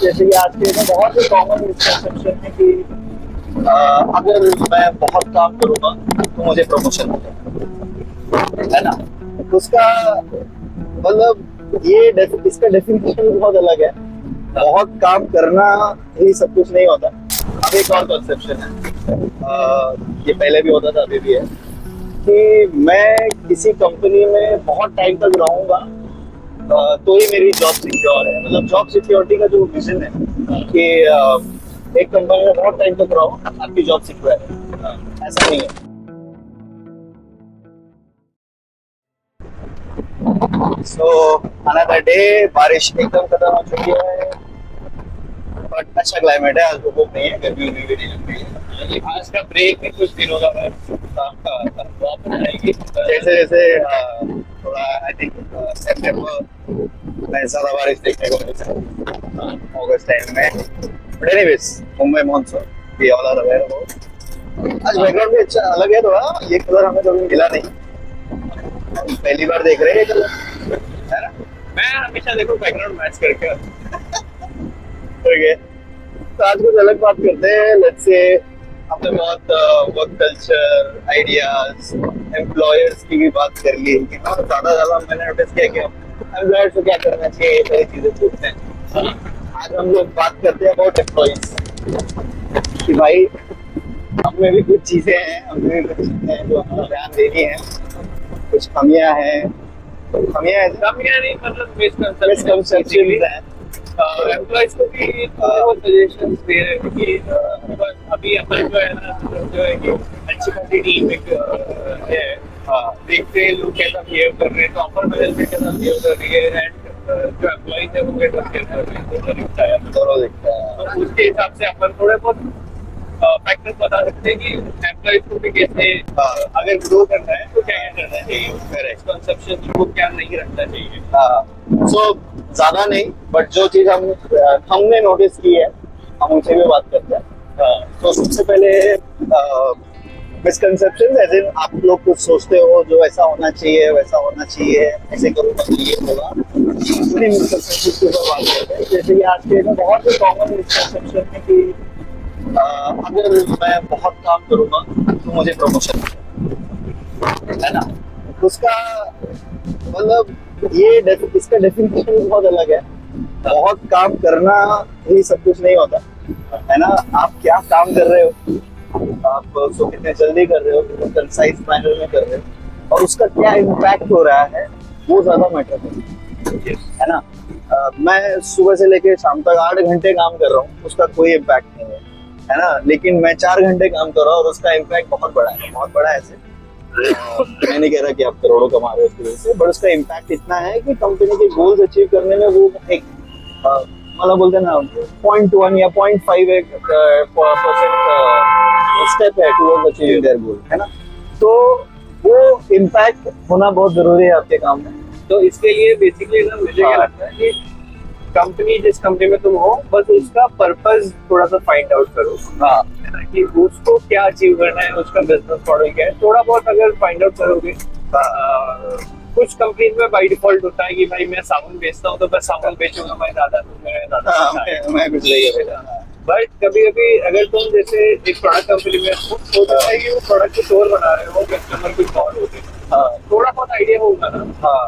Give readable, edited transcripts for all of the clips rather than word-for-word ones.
जैसे कि आज के में बहुत ही कॉमन मिसकंसेप्शन है कि अगर मैं बहुत काम करूंगा तो मुझे प्रमोशन मिलेगा, है ना। तो उसका मतलब इसका डेफिनेशन भी बहुत अलग है। बहुत काम करना ही सब कुछ नहीं होता। अब एक और कंसेप्शन है, ये पहले भी होता था, अभी भी है, कि मैं किसी कंपनी में बहुत टाइम तक रहूंगा तो ही मेरी जॉब सिक्योर है। मतलब जॉब सिक्योरिटी का जो विजन है कि एक कंपनी में बहुत टाइम तक रहो, आपकी जॉब सिक्योर है, ऐसा नहीं है। सो अनदर डे, बारिश एकदम खत्म हो चुकी है, बट अच्छा क्लाइमेट है, आज धूप नहीं है, गर्मी भी नहीं लग रही है। आज का ब्रेक में कुछ दिनों का वापस आएगी जैसे जैसे थोड़ा आई थिंक सितंबर में ज्यादा बारिश देखने को मिलता है, अगस्त टाइम में। बट एनीवेज, मुंबई मॉनसून ये ऑल आर अवेयर हो। आज बैकग्राउंड भी अच्छा अलग है थोड़ा, ये कलर हमें कभी मिला नहीं, हम पहली बार देख रहे हैं ये कलर, है ना। मैं हमेशा देखो बैकग्राउंड मैच करके ओके, तो आज कुछ अलग बात करते हैं। लेट्स से हमने बहुत वर्क कल्चर, आइडियाज, एम्प्लॉयर्स की भी बात कर ली कि ज्यादा मैंने नोटिस किया कि एम्प्लॉयर्स को क्या करना चाहिए, ये सारी चीजें पूछते हैं। आज हम लोग बात करते हैं अबाउट एम्प्लॉयज कि भाई हम में भी कुछ चीजें हैं, हमें भी कुछ चीजें हैं जो हमें ध्यान देनी है, कुछ कमियां हैं। कमियां नहीं, मतलब मिसकंसेप्शन है। एम्प्लॉयज को भी थोड़े बहुत सजेशंस दे रहे हैं कि अभी अपन जो है ना, जो है कि अच्छी खासी टीम एक है, देखते हैं लोग कैसा बिहेव कर रहे हैं, तो अपर मैनेजमेंट कैसा बिहेव कर रही है, एंड जो एम्प्लॉयज है वो कैसा बिहेव कर रहे हैं, दोनों दिखता है। दोनों दिखता है। तो उसके हिसाब से अपन थोड़े बहुत फैक्टर्स बता सकते हैं कि एम्प्लॉयज को भी कैसे अगर ग्रो करना है तो क्या क्या करना चाहिए, उसका मिसकंसेप्शन को क्या नहीं रखना चाहिए। सो ज्यादा नहीं, बट जो चीज हमने नोटिस की है हम उनसे भी बात करते हैं। तो सबसे पहले मिसकंसेप्शन, एज इन आप लोग कुछ सोचते हो जो ऐसा होना चाहिए वैसा होना चाहिए, ऐसे करूँगा तो ये होगा, मिसकंसेप्शन के ऊपर बात करते हैं। जैसे कि आज के में बहुत ही कॉमन मिसकंसेप्शन है कि अगर मैं बहुत काम करूंगा तो मुझे प्रमोशन मिलेगा, है ना। उसका मतलब इसका डेफिनेशन भी बहुत अलग है। बहुत काम करना ही सब कुछ नहीं होता, है ना। आप क्या काम कर रहे हो, आप उसको कितने जल्दी कर रहे हो, कितने कंसाइज मैनर में कर रहे हो, और उसका क्या इम्पैक्ट हो रहा है, वो ज्यादा मैटर करता है ना। मैं सुबह से लेके शाम तक 8 घंटे काम कर रहा हूँ, उसका कोई इम्पैक्ट नहीं है ना। लेकिन मैं 4 घंटे काम कर रहा हूँ और उसका इम्पैक्ट बहुत बड़ा है, बहुत बड़ा है। ऐसे मैं नहीं कह रहा कि आप करोड़ों कमा रहे हो उसकी वजह से, बट उसका इम्पैक्ट इतना है कि कंपनी के गोल्स अचीव करने में वो एक मतलब बोलते हैं ना 0.1 या 0.5 परसेंट स्टेप है टुवर्ड्स अचीविंग देयर गोल, है ना। तो वो इम्पैक्ट होना बहुत जरूरी है आपके काम में। तो इसके लिए बेसिकली ना मुझे क्या लगता है कि कंपनी, जिस कंपनी में तुम हो, बस उसका पर्पस थोड़ा सा फाइंड आउट करो, कि उसको क्या अचीव करना है, उसका बिजनेस मॉडल क्या है, थोड़ा बहुत अगर फाइंड आउट करोगे। कुछ कंपनीज में बाय डिफॉल्ट होता है कि भाई मैं साबुन बेचता हूँ तो मैं साबुन बेचूंगा, मैं ज्यादा मैं कुछ नहीं है। बट कभी कभी अगर तुम जैसे एक प्रोडक्ट कंपनी में हो, तो है कि वो प्रोडक्ट को स्टोर बना रहे हो, कस्टमर कुछ और होते हैं, थोड़ा बहुत आइडिया होगा ना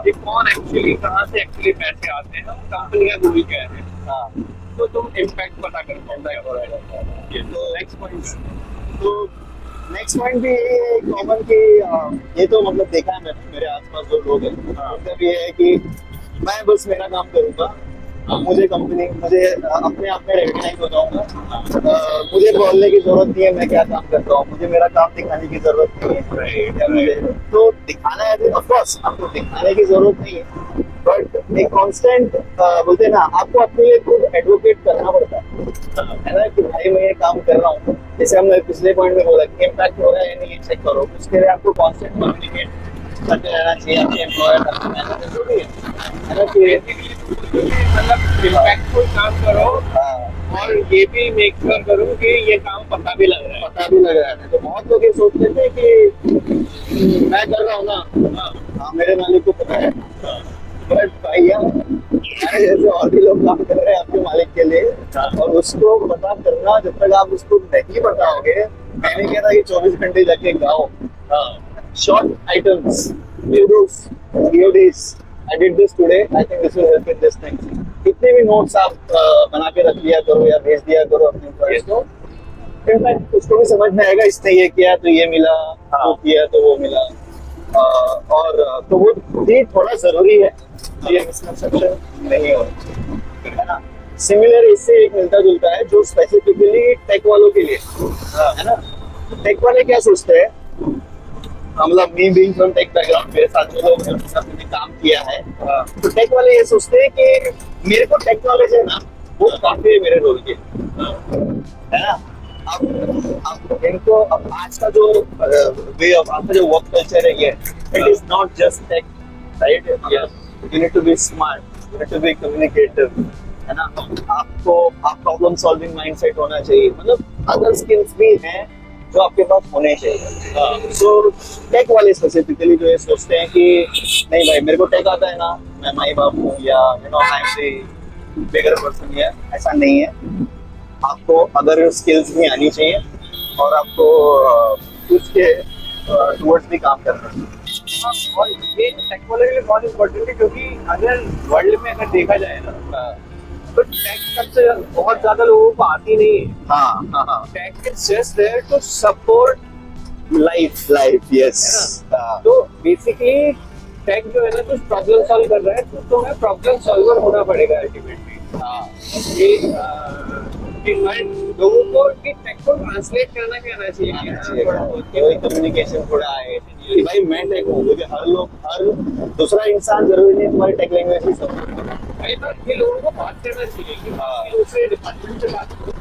कि कौन एक्चुअली कहाँ से एक्चुअली पैसे आते हैं, कंपनी का गोल क्या है, तो तुम इम्पैक्ट पता कर पाओगे। तो नेक्स्ट पॉइंट भी कॉमन कि ये तो मतलब देखा है मैंने, मेरे आसपास जो लोग हैं उनका भी है कि मैं बस मेरा काम करूंगा, मुझे अपने आप में रिकग्नाइज हो जाऊंगा, मुझे बोलने की जरूरत नहीं है मैं क्या काम करता हूँ, मुझे मेरा काम दिखाने की जरूरत नहीं है। मुझे तो दिखाना है, ऑफ कोर्स आपको दिखाने की जरूरत नहीं है, बट एक कांस्टेंट बोलते हैं ना, आपको अपने लिए खुद एडवोकेट करना पड़ता है ना, कि भाई मैं ये काम कर रहा हूँ। जैसे हमने पिछले पॉइंट में बोला कि इम्पैक्ट हो रहा है या नहीं चेक करो, उसके लिए आपको कांस्टेंट कम्युनिकेट करते रहना चाहिए आपके एम्प्लॉयर है ना, कि मतलब इम्पैक्टफुल काम करो, और ये भी मेक श्योर करो कि ये काम पता भी लग रहा है। तो बहुत लोग ये सोचते थे कि मैं कर रहा हूँ ना, हाँ मेरे मालिक को पता है, बट भैया हमारे जैसे और भी लोग काम कर रहे हैं आपके मालिक के लिए, और उसको पता करना, जब तक आप उसको नहीं बताओगे, मैंने कहा था कि 24 घंटे जाके गाओ short items, PODs, I did this today, I think this will help in this thing. कितने भी नोट्स आप बना के रख लिया करो या भेज दिया करो अपने एम्प्लॉयज को, इनफैक्ट उसको भी समझ में आएगा इसने ये किया तो ये मिला, वो किया तो वो मिला। और तो वो भी थोड़ा जरूरी है, ये मिसकंसेप्शन नहीं हो, है ना। सिमिलर इससे एक मिलता जुलता है जो स्पेसिफिकली टेक वालों के लिए है ना। टेक वाले क्या सोचते हैं, मतलब me being from tech background, मेरे साथ जो लोग हैं उनके साथ मैंने काम किया है, तो टेक वाले ये सोचते हैं कि मेरे को टेक नॉलेज है ना, वो काफी है मेरे रोल के, है ना। अब इनको अब आज का जो वे ऑफ, आज का जो वर्क कल्चर है, ये it is not just tech, right. You need to be smart, you need to be communicative, है ना। आपको आप प्रॉब्लम सॉल्विंग माइंडसेट होना चाहिए, मतलब अदर स्किल्स भी हैं जो आपके पास होने चाहिए। सो टेक वाले स्पेसिफिकली जो ये सोचते हैं कि नहीं भाई मेरे को टेक आता है ना, मैं माई बाप हूँ, या you know I am the bigger person, या ऐसा नहीं है। आपको अदर स्किल्स भी आनी चाहिए और आपको उसके टुवर्ड्स भी काम करना चाहिए। और ये टेक्नोलॉजी के लिए बहुत इम्पोर्टेंट है, क्योंकि अगर वर्ल्ड में अगर देखा जाए ना, तो टेक सबसे बहुत ज्यादा लोगों को आती नहीं है। हाँ, tech is just there to support life, yes. तो बेसिकली टेक जो है ना, कुछ प्रॉब्लम सॉल्व कर रहा है, तो तुम्हें प्रॉब्लम सॉल्वर होना पड़ेगा अल्टीमेटली। कि लोगों को कि टेक को ट्रांसलेट करना भी आना चाहिए, वही कम्युनिकेशन थोड़ा है कि भाई मैं टेक हूँ, क्योंकि हर दूसरा इंसान जरूरी नहीं तुम्हारी टेक लैंग्वेज ही समझे। कई बार ये लोगों को बात करना चाहिए कि दूसरे डिपार्टमेंट से बात करो,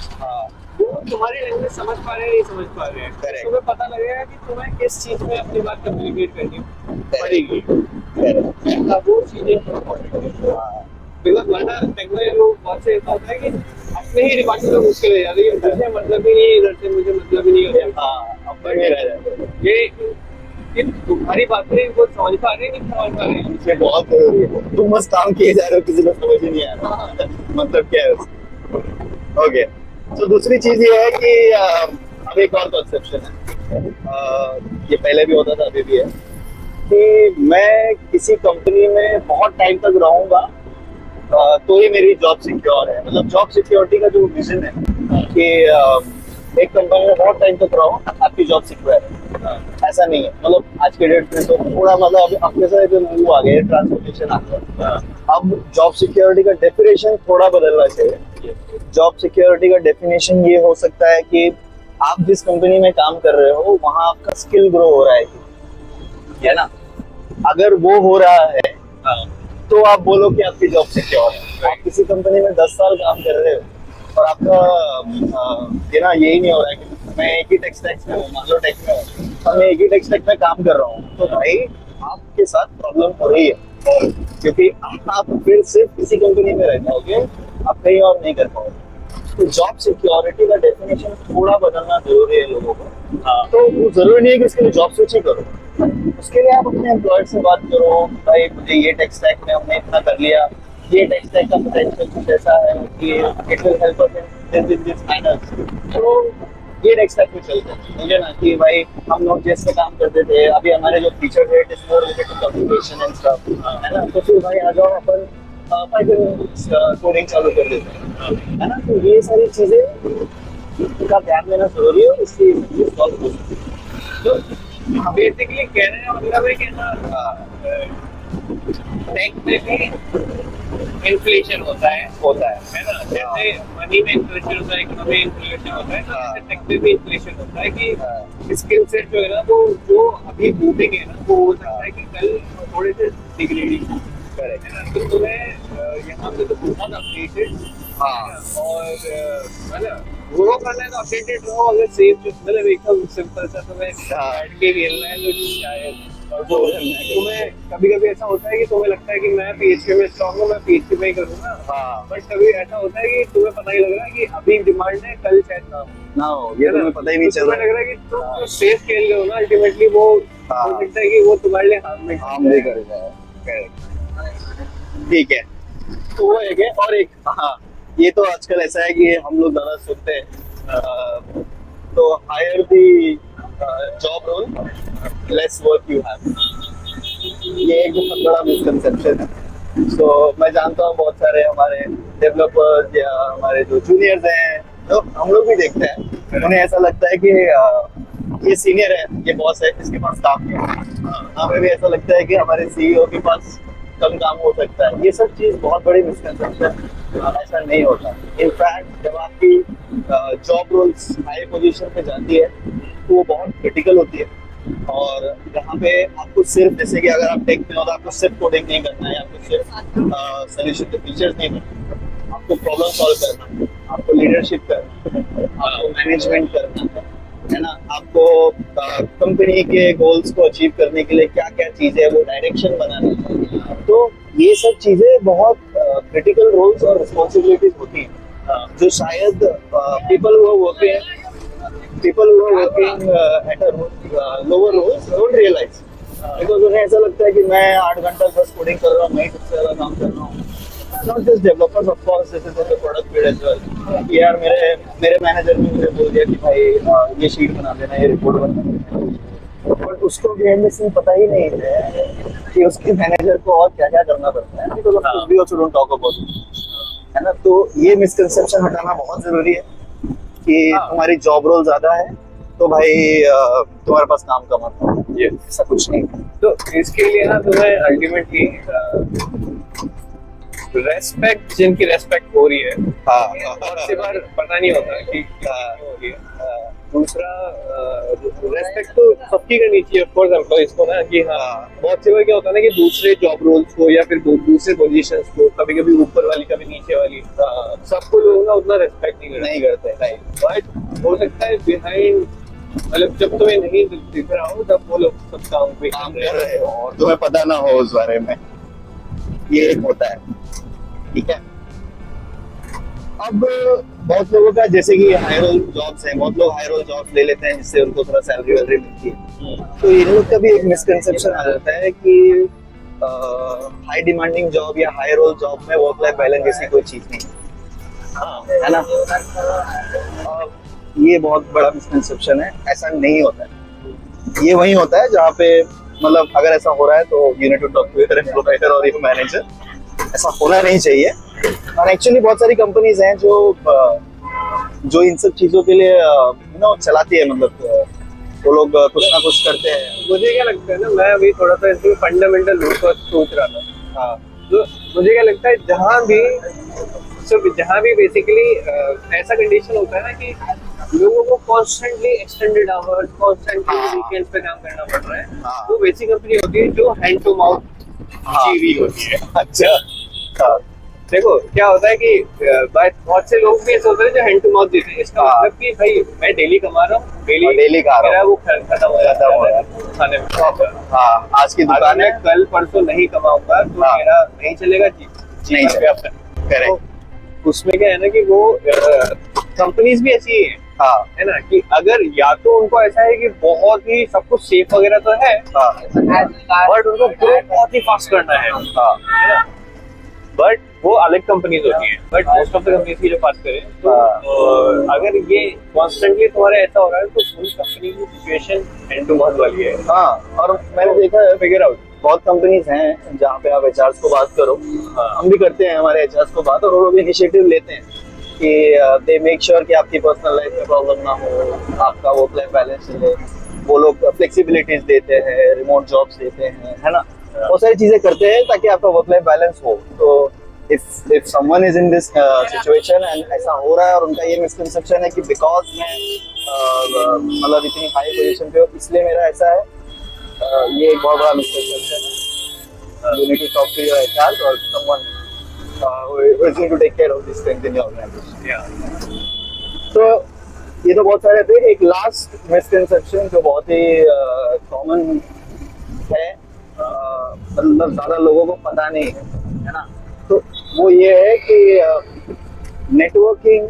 वो तुम्हारी लैंग्वेज समझ पा रहे हैं, नहीं समझ पा रहे हैं, तुम्हें पता लगेगा कि तुम्हें किस चीज में अपनी बात कम्युनिकेट करनी पड़ेगी। वो चीजें इम्पोर्टेंट है, बिकॉज वरना टेक्नोलॉजी लोग बहुत से ऐसा होता है कि अपने ही डिपार्टमेंट में मुश्किल है जाती है, मुझे मतलब ही नहीं है इधर से, मुझे मतलब ही नहीं होता। ये तुम्हारी बातें वो समझ पा रहे हैं, नहीं समझ पा रहे हैं, ये बहुत तुम बस काम किए जा रहे हो, किसी को समझ ही नहीं आ रहा मतलब क्या है। ओके, तो दूसरी चीज ये है कि अब एक और कंसेप्शन है, ये पहले भी होता था अभी भी है, कि मैं किसी कंपनी में बहुत टाइम तक रहूंगा तो ही मेरी जॉब सिक्योर है। मतलब जॉब सिक्योरिटी का जो विजन है कि एक कंपनी में बहुत टाइम तक रहो, आपकी जॉब सिक्योर है, ऐसा नहीं है। मतलब आज के डेट में तो थोड़ा मतलब अपने साथ जो मूव आ गया, ट्रांसफॉर्मेशन आ गया, अब जॉब सिक्योरिटी का डेफिनेशन थोड़ा बदलना चाहिए। जॉब सिक्योरिटी का डेफिनेशन ये हो सकता है कि आप जिस कंपनी में काम कर रहे हो वहाँ आपका स्किल ग्रो हो रहा है ना। अगर वो हो रहा है तो आप बोलो कि आपकी जॉब सिक्योर है। आप किसी कंपनी में 10 साल काम कर रहे हो और आपका ये ना यही नहीं हो रहा है कि मैं एक ही टेक स्टैक में हूँ, मान लो टेक में हूँ और मैं एक ही टेक स्टैक में काम कर रहा हूँ, तो भाई आपके साथ प्रॉब्लम हो रही है, क्योंकि आप फिर सिर्फ किसी कंपनी में रह जाओगे, आप कहीं और नहीं कर पाओगे। तो जॉब सिक्योरिटी का डेफिनेशन थोड़ा बदलना जरूरी है लोगों को। तो वो जरूरी नहीं है कि उसके लिए जॉब स्विच ही करो, उसके लिए आप अपने एम्प्लॉयर से बात करो, भाई मुझे ये टेक स्टैक में हमने इतना कर लिया, ये टेक स्टैक का पोटेंशियल कुछ ऐसा है कि it will help us in this manner, तो ये टेक स्टैक पे चलते हैं। मुझे ना कि भाई हम लोग जैसे काम करते थे, अभी हमारे जो फीचर है it is more related to communication and stuff, है ना। तो फिर भाई आ जाओ अपन कोडिंग चालू कर देते हैं, है ना। तो ये सारी चीजें का ध्यान देना जरूरी है, इससे सॉल्व हो सकती है। तो बेसिकली कहने का मतलब है कि ना टेक में भी इन्फ्लेशन होता है ना। जैसे मनी में इन्फ्लेशन होता है, इकोनॉमी में इन्फ्लेशन होता है, तो जैसे टेक में भी इन्फ्लेशन होता है कि स्किल सेट जो है ना, वो जो अभी बूमिंग है ना, वो हो सकता है कि कल थोड़े से डिग्रेडिंग है ना। तो तुम्हें यहाँ पे तो बहुत अपडेटेड और मतलब ग्रो करना है तो अपडेटेड रहो। अगर सेफ मतलब एकदम सिंपल सा तुम्हें बैठ के खेलना है तो शायद, और वो तुम्हें कभी-कभी ऐसा होता है कि तुम्हें लगता है कि मैं PHP में स्ट्रांग हूँ, मैं PHP में ही करूँगा, बट कभी ऐसा होता है कि तुम्हें पता ही लग रहा है कि अभी डिमांड है, कल शायद ना हो, ये तुम्हें पता ही नहीं चल रहा है। लग रहा है कि तुम जो सेफ खेल रहे हो ना, अल्टीमेटली वो हो सकता है कि वो तुम्हारे लिए हार्म भी करेगा। ठीक है, तो वो एक है, और एक हाँ, ये तो आजकल ऐसा है कि हम लोग ज्यादा सुनते हैं, तो higher the job role less work you have, ये एक बहुत बड़ा मिसकंसेप्शन है। तो मैं जानता हूँ बहुत सारे हमारे डेवलपर्स या हमारे जो जूनियर्स हैं, तो हम लोग भी देखते हैं, उन्हें ऐसा लगता है कि ये सीनियर है, ये बॉस है, इसके पास काम नहीं है। हमें भी ऐसा लगता है कि हमारे सीईओ के पास कम काम हो सकता है। ये सब चीज़ बहुत बड़ी मिसकंसेप्शन, ऐसा नहीं होता। इनफैक्ट जब आपकी जॉब रोल्स हाई पोजीशन पे जाती है तो वो बहुत क्रिटिकल होती है, और यहाँ पे आपको सिर्फ, जैसे कि अगर आप टेक में हो तो आपको सिर्फ कोडिंग नहीं करना है, आपको सिर्फ सोल्यूशन के फीचर्स नहीं करना, आपको प्रॉब्लम सॉल्व करना है, आपको लीडरशिप करना है, आपको मैनेजमेंट करना है ना, आपको कंपनी के गोल्स को अचीव करने के लिए क्या क्या चीजें है वो डायरेक्शन बनाना है। तो ये सब चीजें बहुत क्रिटिकल रोल्स और रिस्पॉन्सिबिलिटीज होती हैं, जो शायद people who are working at a lower roles don't realize, because उन्हें ऐसा लगता है कि मैं 8 घंटा बस कोडिंग कर रहा हूँ, मैं सबसे ज्यादा काम कर रहा हूँ। Not just developers, of course, this is in the product field as well. कि यार मेरे मैनेजर ने मुझे बोल दिया कि भाई ये शीट बना देना, ये रिपोर्ट बना देना, बट उसको भी पता ही नहीं है कि उसके मैनेजर को और क्या क्या करना पड़ता है, because of course we also don't talk about it, है ना। तो ये मिसकंसेप्शन हटाना बहुत जरूरी है कि तुम्हारी जॉब रोल ज्यादा है तो भाई तुम्हारे पास काम कम आता है, ये ऐसा कुछ नहीं। तो इसके लिए ना तुम्हें अल्टीमेटली रेस्पेक्ट, जिनकी रेस्पेक्ट हो रही है, बहुत सी बार पता नहीं होता कि हो रही है। दूसरा, रेस्पेक्ट तो सबकी करनी चाहिए ऑफ कोर्स एम्प्लॉइज को ना, कि हाँ बहुत सी बार क्या होता है ना कि दूसरे जॉब रोल्स को या फिर दूसरे पोजीशंस को, कभी कभी ऊपर वाली कभी नीचे वाली, सबको लोग ना उतना रेस्पेक्ट नहीं करते, राइट। बट हो सकता है बिहाइंड, मतलब जब तुम्हें नहीं दिख रहा हो तब वो लोग सब काम कर रहे हो और तुम्हें पता ना हो उस बारे में, ये एक होता है, ठीक है। अब बहुत लोगों का, जैसे कि हाई रोल जॉब्स हैं, बहुत लोग हाई रोल जॉब्स ले लेते हैं जिससे उनको थोड़ा सैलरी वैलरी मिलती है, तो इन लोग का भी एक मिसकंसेप्शन आ जाता है कि हाई डिमांडिंग जॉब या हाई रोल जॉब में वर्क लाइफ बैलेंस जैसी कोई चीज नहीं है ना। ये बहुत बड़ा मिसकंसेप्शन है, ऐसा नहीं होता है। ये वही होता है जहाँ पे, मतलब अगर ऐसा हो रहा है तो you need to talk to your employer और योर मैनेजर, ऐसा होना नहीं चाहिए। और एक्चुअली बहुत सारी कंपनीज हैं जो इन सब चीजों के लिए चलाती है, मतलब वो लोग कुछ ना कुछ करते हैं। मुझे क्या लगता है ना, मैं अभी थोड़ा सा इसमें फंडामेंटल रूप पर सोच रहा था। हाँ, तो मुझे क्या लगता है, जहाँ भी बेसिकली ऐसा कंडीशन होता है ना कि लोगों को constantly extended hours, constantly weekends पे काम करना पड़ रहा है, तो वैसी कंपनी होती है जो हैंड टू माउथ जीवी होती है। अच्छा, देखो क्या होता है कि बहुत से लोग भी सोच रहे हैं जो हैंड टू माउथ देते हैं, इसका मतलब कि भाई मैं डेली कमा रहा हूँ, डेली खा रहा हूँ, वो खत्म हो जाता है खाने में। हाँ, आज की दुकान में कल परसों नहीं कमाऊंगा तो मेरा नहीं चलेगा, नहीं चलेगा। उसमें क्या है ना कि वो कंपनीज भी ऐसी है, है ना, कि अगर या तो उनको ऐसा है कि बहुत ही सब कुछ सेफ वगैरह तो है, बट उनको ग्रो बहुत ही फास्ट करना है ना, बट वो अलग कंपनीज होती है। But most of the companies की जो बात करें तो अगर ये कॉन्स्टेंटली तुम्हारे ऐसा हो रहा है तो उस कंपनी की सिचुएशन हैंड टू माउथ वाली है। और मैंने देखा है, फिगर आउट बहुत कंपनीज हैं जहाँ पे आप एचआर को बात करो, हम भी करते हैं हमारे एचआर को बात, और वो लोग इनिशिएटिव लेते हैं कि दे मेक श्योर कि आपकी पर्सनल लाइफ में प्रॉब्लम ना हो, आपका वर्क लाइफ बैलेंस चले। वो लोग फ्लेक्सिबिलिटीज देते हैं, रिमोट जॉब्स देते हैं, है ना, बहुत सारी चीजें करते हैं ताकि आपका वर्क लाइफ बैलेंस हो। तो if someone is in this situation and ऐसा हो रहा है और उनका ये मिसकंसेप्शन है कि बिकॉज मैं मतलब इतनी हाई पोजीशन पे हूँ इसलिए मेरा ऐसा है, ये एक बहुत बड़ा मिसकंसेप्शन है। You need to talk to your HR or someone who is going to take care of these things in your organization. तो ये तो बहुत सारे थे। एक लास्ट मिसकंसेप्शन जो बहुत ही कॉमन है, मतलब ज्यादा लोगों को पता नहीं है ना, तो वो ये है कि नेटवर्किंग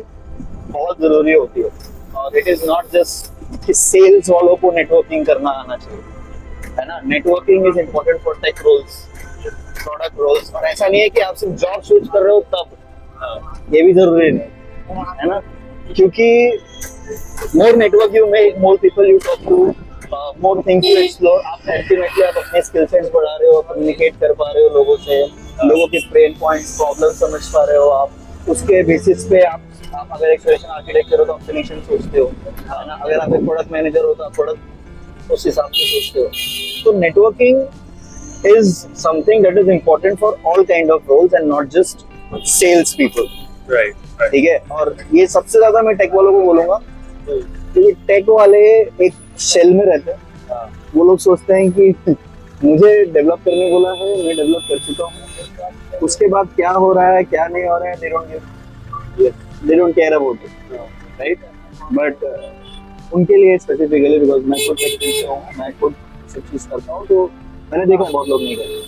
बहुत जरूरी होती है, और इट इज नॉट जस्ट कि सेल्स वालों को नेटवर्किंग करना आना चाहिए, है ना। Networking is important for tech roles, product roles, और ऐसा नहीं है कि आप सिर्फ जॉब स्विच कर रहे हो तब, ये भी जरूरी नहीं है ना, क्योंकि more network you make, more people you talk to, more things to explore, आप अल्टीमेटली आप अपने स्किल सेट्स बढ़ा रहे हो, कम्युनिकेट कर पा रहे हो लोगों से, लोगों के पेन पॉइंट्स, प्रॉब्लम समझ पा रहे हो आप, उसके बेसिस पे आप अगर एक सोल्यूशन आर्किटेक्चर हो तो आप सोल्यूशन सोचते हो, है ना, अगर आप एक प्रोडक्ट मैनेजर हो तो आप प्रोडक्ट उस हिसाब से सोचते हो। तो networking is something that is important for all kind of roles and not just sales people, right. ठीक है। और ये सबसे ज्यादा मैं टेक वालों को बोलूंगा, क्योंकि टेक वाले एक शेल में रहते हैं, वो लोग सोचते हैं कि मुझे डेवलप करने बोला है, मैं डेवलप कर चुका हूँ, उसके बाद क्या हो रहा है क्या नहीं हो रहा है, they don't care about it, right? But उनके लिए स्पेसिफिकली, बिकॉज मैं खुद टेक से हूँ, मैं खुद सब चीज करता हूँ, तो मैंने देखा बहुत लोग नहीं करते,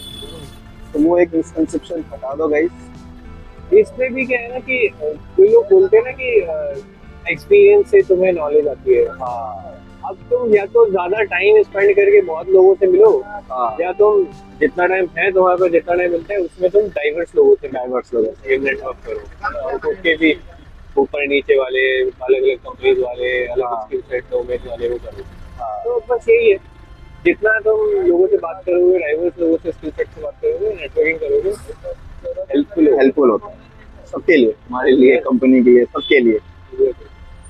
तो वो एक मिसकंसेप्शन हटा दो गाइस। इसमें भी क्या है ना कि कोई लोग बोलते हैं ना कि एक्सपीरियंस से तुम्हें नॉलेज आती है। हाँ, अब तुम या तो ज्यादा टाइम स्पेंड करके बहुत लोगों से मिलो, हाँ, या तुम जितना टाइम है तुम्हारे पास, जितना टाइम मिलता है उसमें तुम डाइवर्स लोगों से नेटवर्क करो, और उसके भी ऊपर नीचे वाले अलग अलग कंपनीज वाले, अलग हाँ। स्किल सेट डोमेन वाले वो करो। हाँ, तो बस यही है, जितना तुम लोगों से बात करोगे, डाइवर्स लोगों से, स्किल सेट से बात करोगे, नेटवर्किंग करोगे, हेल्पफुल होता है सबके लिए, हमारे लिए, कंपनी के लिए, सबके लिए।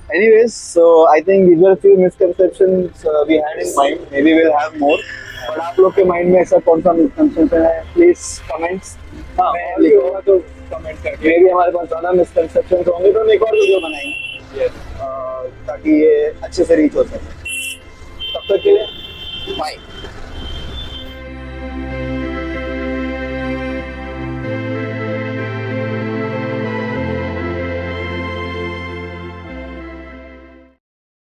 Anyways, so I think these were few misconceptions we had in mind. Maybe we'll have more. But आप लोग के माइंड में ऐसा कौन सा मिसकंसेप्शन है, प्लीज कमेंट्स में लिखो, तो कमेंट करके। मे भी हमारे पास ज्यादा मिसकंसेप्शन होंगे तो हम एक और वीडियो बनाएंगे, ताकि ये अच्छे से रीच हो सके। तब तक के लिए बाय।